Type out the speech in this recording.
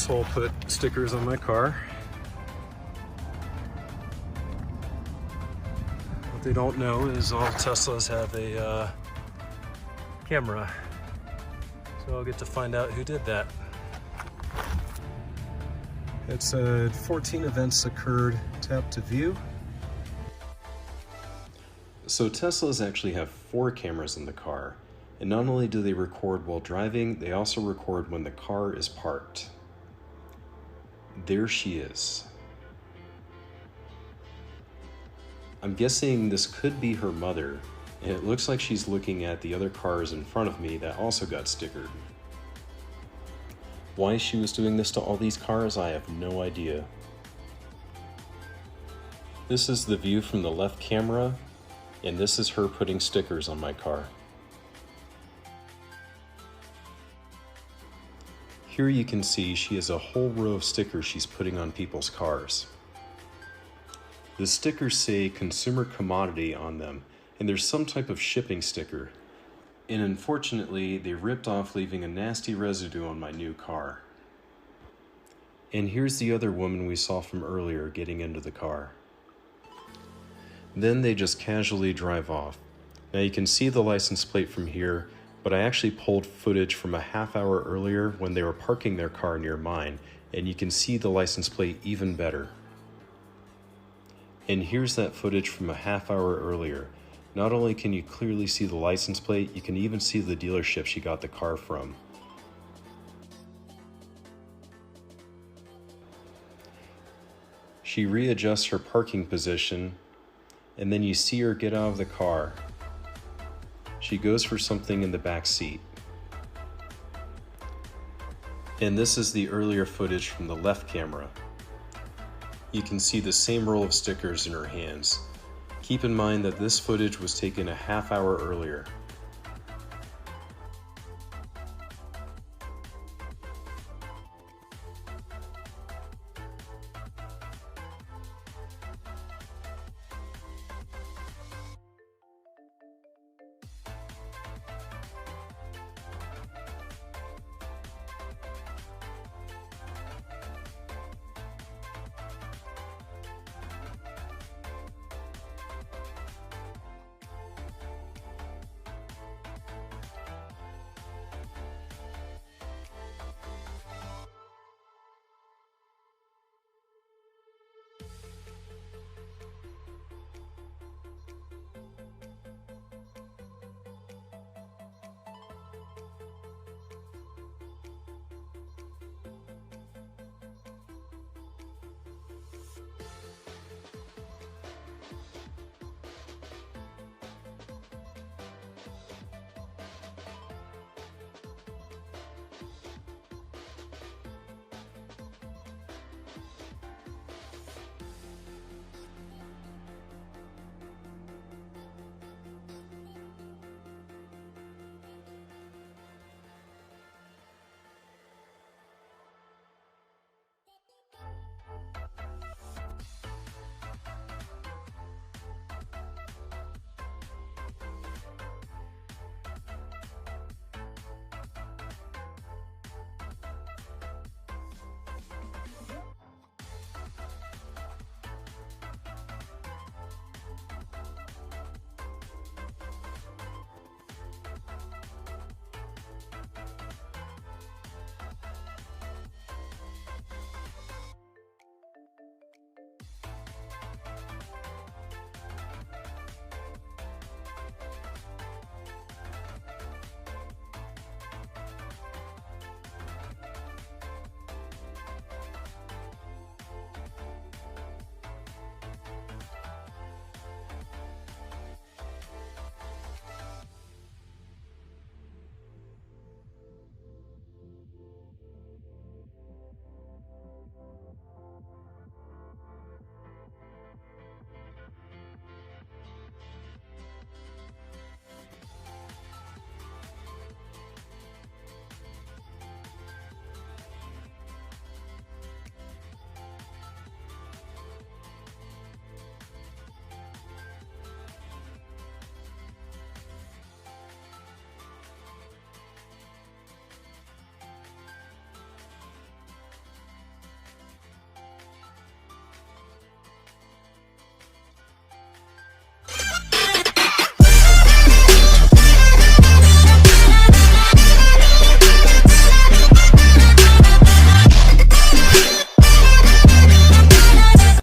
asshole put stickers on my car. What they don't know is all Teslas have a camera. So I'll get to find out who did that. It said 14 events occurred, tap to view. So Teslas actually have 4 cameras in the car. And not only do they record while driving, they also record when the car is parked. There she is. I'm guessing this could be her mother, and it looks like she's looking at the other cars in front of me that also got stickered. Why she was doing this to all these cars, I have no idea. This is the view from the left camera, and this is her putting stickers on my car. Here you can see she has a whole row of stickers she's putting on people's cars. The stickers say consumer commodity on them, and there's some type of shipping sticker. And unfortunately, they ripped off, leaving a nasty residue on my new car. And here's the other woman we saw from earlier getting into the car. Then they just casually drive off. Now you can see the license plate from here, but I actually pulled footage from a half hour earlier when they were parking their car near mine, and you can see the license plate even better. And here's that footage from a half hour earlier. Not only can you clearly see the license plate, you can even see the dealership she got the car from. She readjusts her parking position, and then you see her get out of the car. She goes for something in the back seat. And this is the earlier footage from the left camera. You can see the same roll of stickers in her hands. Keep in mind that this footage was taken a half hour earlier.